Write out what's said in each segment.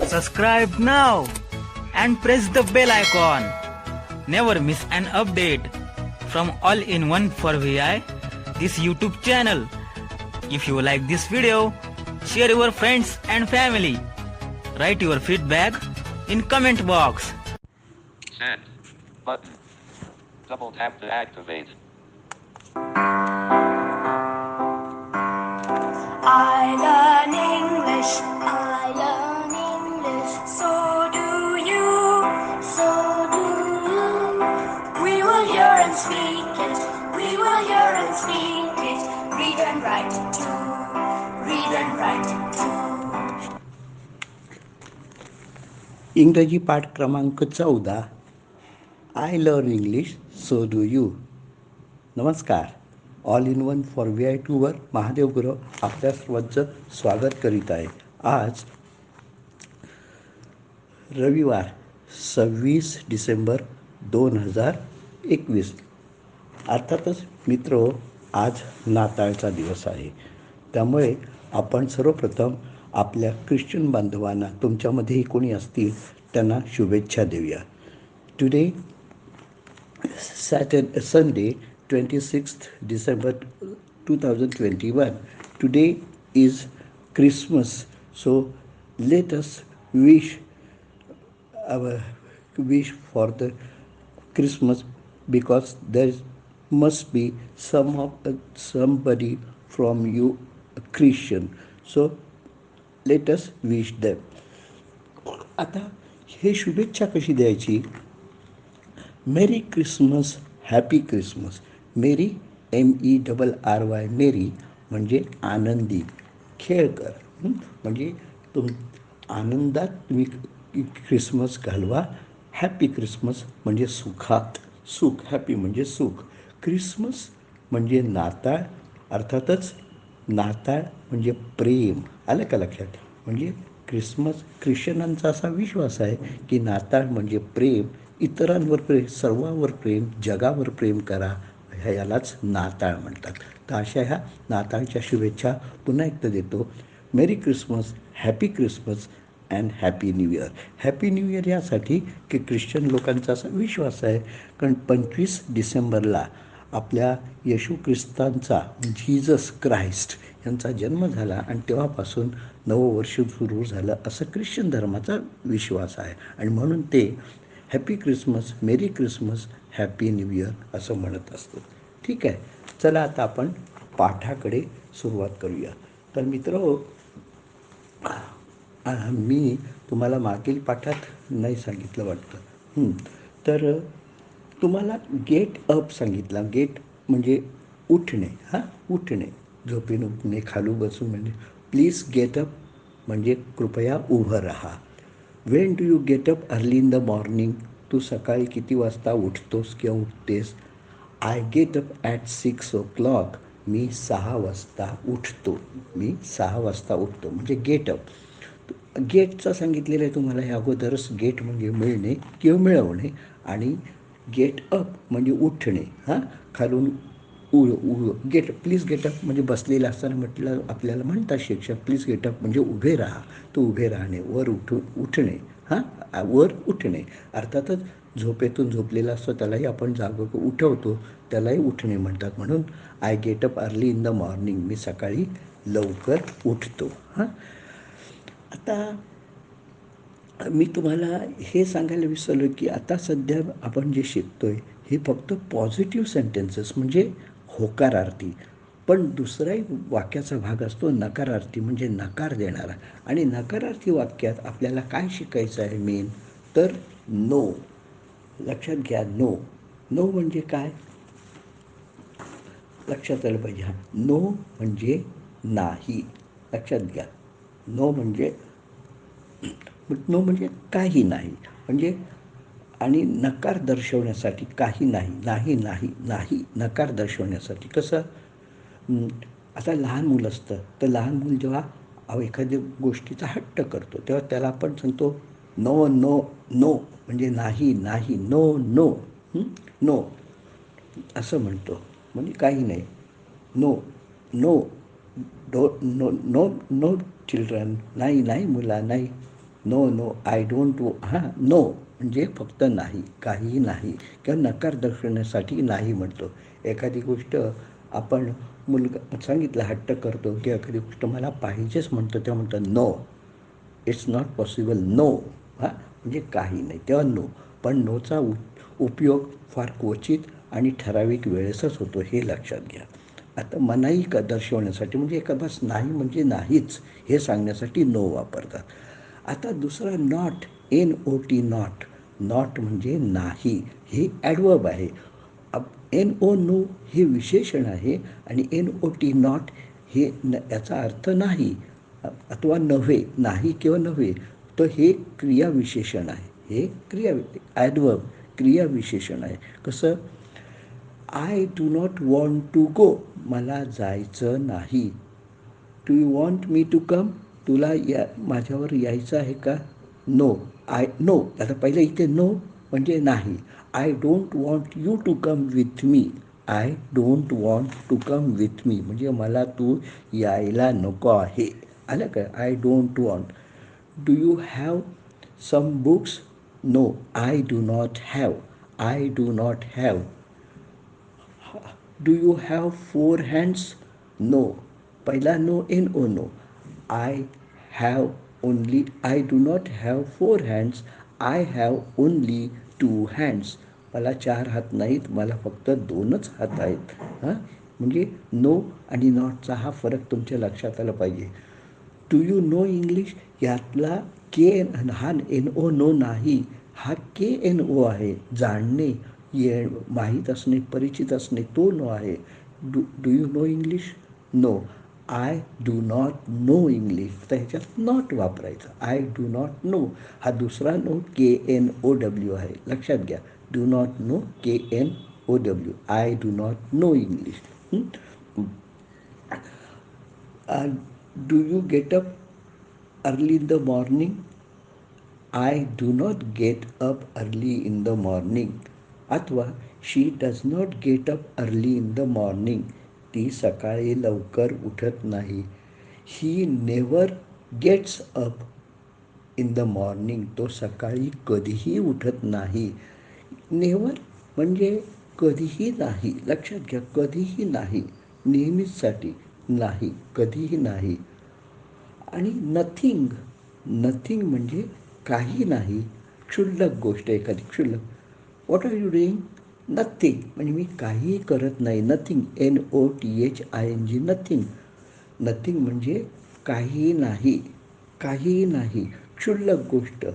Subscribe now and press the bell icon. Never miss an update from All-in-One for VI, this YouTube channel. If you like this video, share your friends and family. Write your feedback in comment box. Send button. Double tap to activate. I learn English, I learn English, so do you, so do you. We will hear and speak it, we will hear and speak it, read and write too, read and write too. इंग्रजी पाठ क्रमांक 14. I learn English so do you. नमस्कार. All in one for VI 2वर महादेव गुरव आपल्या सर्वांचं स्वागत करीत आहे. आज रविवार 26 डिसेंबर 2021. अर्थातच मित्र, आज नाताळचा दिवस आहे. त्यामुळे आपण सर्वप्रथम आपल्या ख्रिश्चन बांधवांना, तुमच्यामध्येही कोणी असतील त्यांना शुभेच्छा देऊया. Today Sunday 26th December 2021. Today is Christmas, so let us wish for the Christmas, because there must be somebody from you a Christian, so let us wish them. आता हे शुभेच्छा कशी द्यायची? Merry Christmas, happy Christmas. Merry MERRY, merry म्हणजे आनंदी, खेळ कर, म्हणजे आनंदात तुम्ही क्रिसमस घालवा. हॅपी क्रिसमस म्हणजे सुखात, सुख, हॅपी म्हणजे सुख. क्रिसमस म्हणजे नाताळ. अर्थातच नाताळ म्हणजे प्रेम. आलं का लक्षात? म्हणजे क्रिसमस, ख्रिश्चनांचा असा विश्वास आहे की नाताळ म्हणजे प्रेम. इतरांवर प्रेम, सर्वांवर प्रेम, जगावर प्रेम करा, यालाच नाताळ म्हणतात. तर अशा ह्या नाताळच्या शुभेच्छा पुन्हा एकदा देतो. मेरी Christmas, happy Christmas and happy new year. Happy new year यासाठी की ख्रिश्चन लोकांचा असा विश्वास आहे, कारण 25 डिसेंबरला आपल्या येशू ख्रिस्तांचा, जीसस क्राइस्ट यांचा जन्म झाला आणि तेव्हापासून नववर्ष सुरू झालं, असं ख्रिश्चन धर्माचा विश्वास आहे. आणि म्हणून ते हॅपी क्रिसमस, मेरी क्रिसमस, हॅपी न्यू इयर असं म्हणत असतो. ठीक आहे, चला आता आपण पाठाकडे सुरुवात करूया. तर मित्र, मी तुम्हाला मागील पाठात नाही सांगितलं वाटतं. तर तुम्हाला गेट अप सांगितला. गेट म्हणजे उठणे. उठणे, झोपेन उठणे, खालू बसून म्हणजे प्लीज गेट अप म्हणजे कृपया उभं राहा. When do you get up early in the morning. तू सकाळी किती वाजता उठतोस किंवा उठतेस? I get up at 6 o'clock. मी 6 वाजता उठतो. मी 6 वाजता उठतो म्हणजे गेट अप. गेटचं सांगितलेलं आहे तुम्हाला हे अगोदरच. गेट म्हणजे मिळणे किंवा मिळवणे, आणि गेट अप म्हणजे उठणे. खालून गेट, प्लीज गेटअप म्हणजे बसलेलं असताना म्हटलं आपल्याला म्हणतात शिक्षक, प्लीज गेटअप म्हणजे उभे राहा. तो उभे राहणे, वर उठणे. वर उठणे. अर्थातच झोपेतून झोपलेला असतो त्यालाही आपण उठवतो, त्यालाही उठणे म्हणतात. म्हणून I get up early in the morning. मी सकाळी लवकर उठतो. आता मी तुम्हाला हे सांगायला विसरलो की आता सध्या आपण जे शिकतोय हे फक्त पॉझिटिव्ह सेंटेन्सेस म्हणजे होकारार्थी. पण दुसराही वाक्याचा भाग असतो नकारार्थी, म्हणजे नकार देणारा. आणि नकारार्थी वाक्यात आपल्याला काय शिकायचं आहे मेन, तर नो. लक्षात घ्या, नो. नो म्हणजे काय लक्षात आलं पाहिजे. नो म्हणजे नाही. लक्षात घ्या, नो म्हणजे काही नाही. म्हणजे आणि नकार दर्शवण्यासाठी काही नाही, नाही, नाही, नाही, नकार दर्शवण्यासाठी. कसं, आता लहान मुलं असतं, तर लहान मूल जेव्हा एखाद्या गोष्टीचा हट्ट करतो तेव्हा त्याला आपण सांगतो नो, नो, नो, म्हणजे नाही, नाही, नो, नो, नो असं म्हणतो. म्हणजे काही नाही. No, no, no, no, no children. नाही, नाही मुला, नाही. नो आय डोंट हां नो म्हणजे फक्त नाही, काहीही नाही किंवा नकार दर्शवण्यासाठी नाही म्हणतो. एखादी गोष्ट आपण मुलगा सांगितलं हट्ट करतो किंवा एखादी गोष्ट मला पाहिजेच म्हणतो तेव्हा म्हणतो no, it's not possible no. हां म्हणजे काही नाही तेव्हा नो. पण नोचा उपयोग फार क्वचित आणि ठराविक वेळेसच होतो हे लक्षात घ्या. आता मनाई का दर्शवण्यासाठी म्हणजे एका बस नाही म्हणजे नाहीच हे सांगण्यासाठी नो वापरतात. आता दुसरा नॉट, NOT नॉट. नॉट म्हणजे नाही हे ॲडवर्ब आहे. NO नो हे विशेषण आहे आणि NOT नॉट हे याचा अर्थ नाही अथवा नव्हे, नाही किंवा नव्हे. तर हे क्रियाविशेषण आहे. हे ॲडवर्ब क्रियाविशेषण आहे. कसं I do not want to go, मला जायचं नाही. Do you want me to come, तुला माझ्यावर यायचं आहे का? नो. नो आता पहिलं इथे नो म्हणजे नाही. I don't want you to come with me, I don't want to come with me म्हणजे मला तू यायला नको आहे. आलं का? I don't want. Do you have some books? No I do not have, I do not have. Do you have 4 hands? No. पहिला no NO no. I have only, I do not have 4 hands, I have only 2 hands. मला 4 हात नाहीत, मला फक्त 2च हात आहेत. हां म्हणजे नो आणि नॉटचा हा फरक तुमच्या लक्षात आला पाहिजे. डू यू नो इंग्लिश यातला हा NO नो नाही, हा KNO आहे. जाणणे, माहीत असणे, परिचित असणे तो नो आहे. Do you know English? No I do not know English. तर ह्याच्यात नॉट वापरायचा. आय डू नॉट नो हा दुसरा नो KNOW आहे. लक्षात घ्या. Do not know KNOW. I do not know English. Do you get up early in the morning? I do not get up early in the morning. अथवा she does not get up early in the morning. ती सकाळी लवकर उठत नाही. He never gets up in the morning. तो सकाळी कधीही उठत नाही. नेवर म्हणजे कधीही नाही. लक्षात घ्या, कधीही नाही, नेहमीसाठी नाही, कधीही नाही. आणि नथिंग, नथिंग म्हणजे काही नाही, क्षुल्लक गोष्ट एखादी क्षुल्लक. What are you doing? Nothing म्हणजे मी काहीही करत नाही. Nothing NOTHING nothing. नथिंग म्हणजे काहीही नाही, काहीही नाही, क्षुल्लक गोष्ट.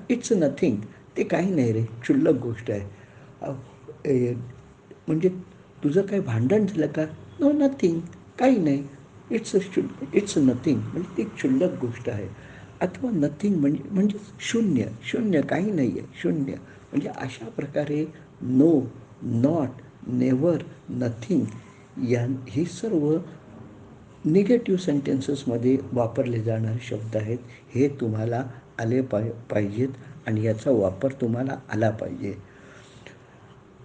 इट्स नथिंग, ते काही नाही रे, क्षुल्लक गोष्ट आहे. म्हणजे तुझं काही भांडण झालं का? नो नथिंग, काही नाही. इट्स नथिंग म्हणजे ती क्षुल्लक गोष्ट आहे. अथवा नथिंग म्हणजे शून्य, शून्य काही नाही आहे, शून्य. म्हणजे अशा प्रकारे नो, नॉट, नेवर, नथिंग हे सर्व निगेटिव्ह सेंटेन्सेसमध्ये वापरले जाणारे शब्द आहेत. हे तुम्हाला आले पाहिजेत आणि याचा वापर तुम्हाला आला पाहिजे.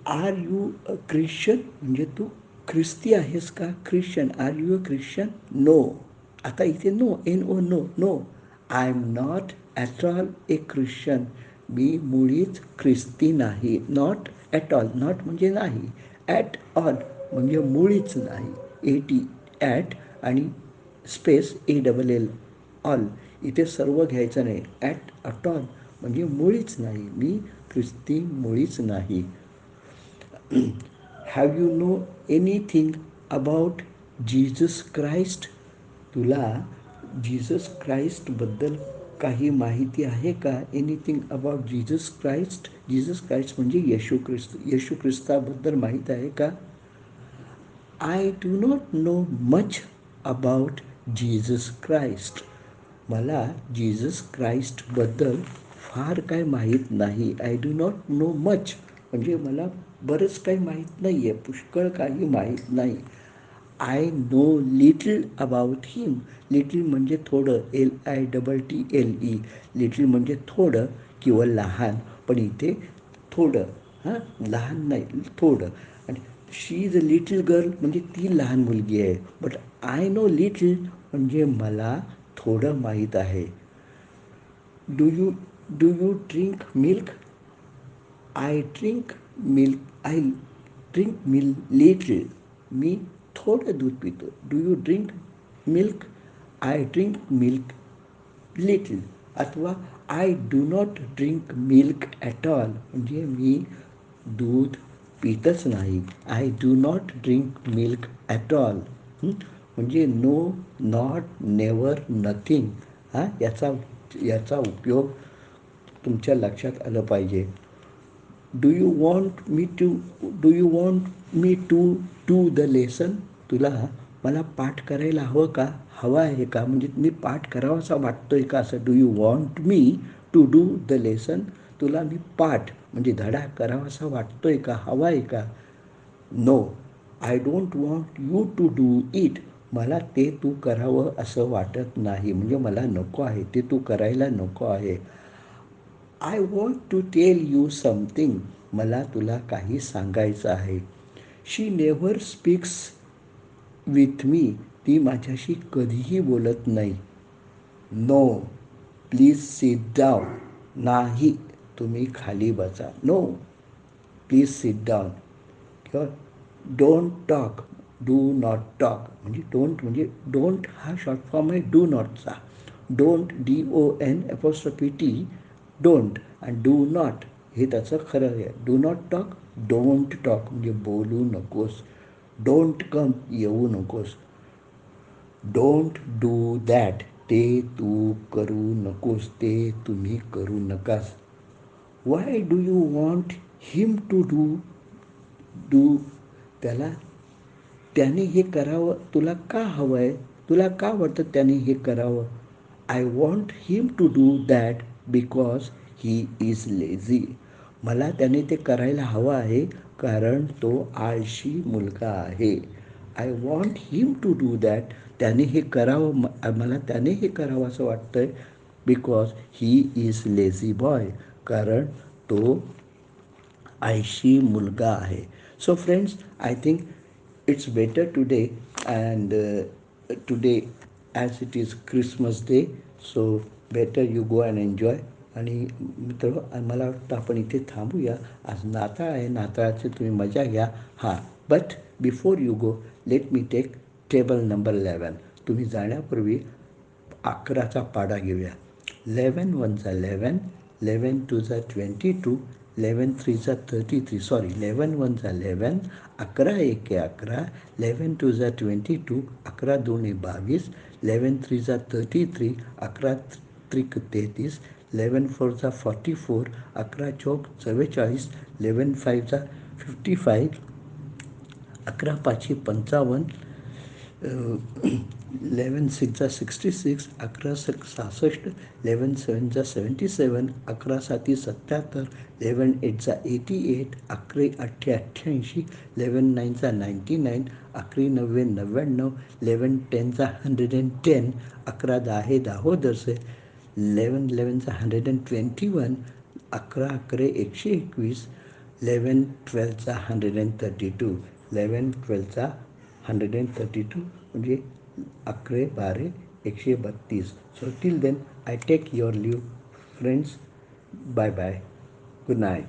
आर यू अ ख्रिश्चन म्हणजे तू ख्रिस्ती आहेस का? Christian. Are you a Christian? No. आता इथे no NO no. No I am not at all a Christian. मी मुळीच ख्रिस्ती नाही. नॉट ॲट ऑल, नॉट म्हणजे नाही, ॲट ऑल म्हणजे मुळीच नाही. ॲट आणि स्पेस ALL ऑल. इथे सर्व घ्यायचं नाही. ॲट ऑल म्हणजे मुळीच नाही, मी ख्रिस्ती मुळीच नाही. Have you know anything about Jesus Christ? तुला जीसस क्राइस्टबद्दल काही माहिती आहे का? Anything about Jesus Christ. Jesus Christ म्हणजे येशू ख्रिस्ताबद्दल माहीत आहे का? I do not no much about Jesus Christ. मला जीसस क्राइस्टबद्दल फार काय माहीत नाही. I do not no much म्हणजे मला बरंच काही माहीत नाही आहे, पुष्कळ काही माहीत नाही. I know little about him. Little म्हणजे थोडं, LITTLE. लिटल म्हणजे थोडं किंवा लहान, पण इथे थोडं, लहान नाही, थोडं. आणि शी इज अ लिटल गर्ल म्हणजे ती लहान मुलगी आहे. बट आय नो लिटल म्हणजे मला थोडं माहीत आहे. Do you drink milk? I drink milk little. मी थोडं दूध पितो. Do you drink milk? I drink milk little. अथवा I do not drink milk at all, म्हणजे मी दूध पितच नाही. I do not drink milk at all. म्हणजे नो, नॉट, नेवर, नथिंग. याचा उपयोग तुमच्या लक्षात आलं पाहिजे. Do you want me to do the lesson? तुला मला पाठ करायला हवं आहे का? म्हणजे मी पाठ करावासा वाटतोय का असं. Do you want me to do the lesson? तुला मी पाठ म्हणजे धडा करावासा वाटतोय का, हवा आहे का? No, I don't want you to do it. मला ते तू करावं असं वाटत नाही, म्हणजे मला नको आहे, ते तू करायला नको आहे. I want to tell you something. मला तुला काही सांगायचं आहे. She never speaks with me. ती माझ्याशी कधीही बोलत नाही. No, please sit down. नाही, तुम्ही खाली बसा. No, please sit down. किंवा don't talk, do not talk. म्हणजे डोंट हा शॉर्ट फॉर्म आहे डू नॉटचा. Don't, DONT, don't. आणि डू नॉट हे त्याचं खरं आहे. Do not talk, don't talk म्हणजे बोलू नकोस. डोंट कम, येऊ नकोस. डोंट डू दॅट, ते तू करू नकोस, ते तुम्ही करू नकास. Why do you want him to do त्याने हे करावं तुला का हवं आहे? तुला का वाटतं त्याने हे करावं? I want him to do that because he is lazy. मला त्याने ते करायला हवं आहे कारण तो आळशी मुलगा आहे. I want him to do that. त्याने हे करावं, मला त्याने हे करावं असं वाटतं आहे because he is lazy boy, कारण तो आळशी मुलगा आहे. So friends, I think it's better today, and today as it is Christmas day, so better you go and enjoy. आणि मित्र, मला वाटतं आपण इथे थांबूया. आज नाताळ आहे, नाताळाची तुम्ही मजा घ्या. हां, but before you go let me take table number 11. तुम्ही जाण्यापूर्वी 11चा पाढा घेऊया. 11 1 11, 11 2 22, 11 3 33. सॉरी, 11 1 11, 11 1 11, 11 2 22, 11 2 22, 11 3 33, 11 3 33, 11 4 44, 11 4 44, 11 5 55, 11 5 55, 11 6 66, 11 6 66, 11 7 77, 11 7 77, 11 8 88, 11 8 88, 11 9 99, 11 9 99, 11 10 110, 11 10 10, 11 11 121, 11 11 121, 11 12 132, 11 12 132 म्हणजे 11 12 132. So till then, I take your leave, friends. Bye bye. Good night.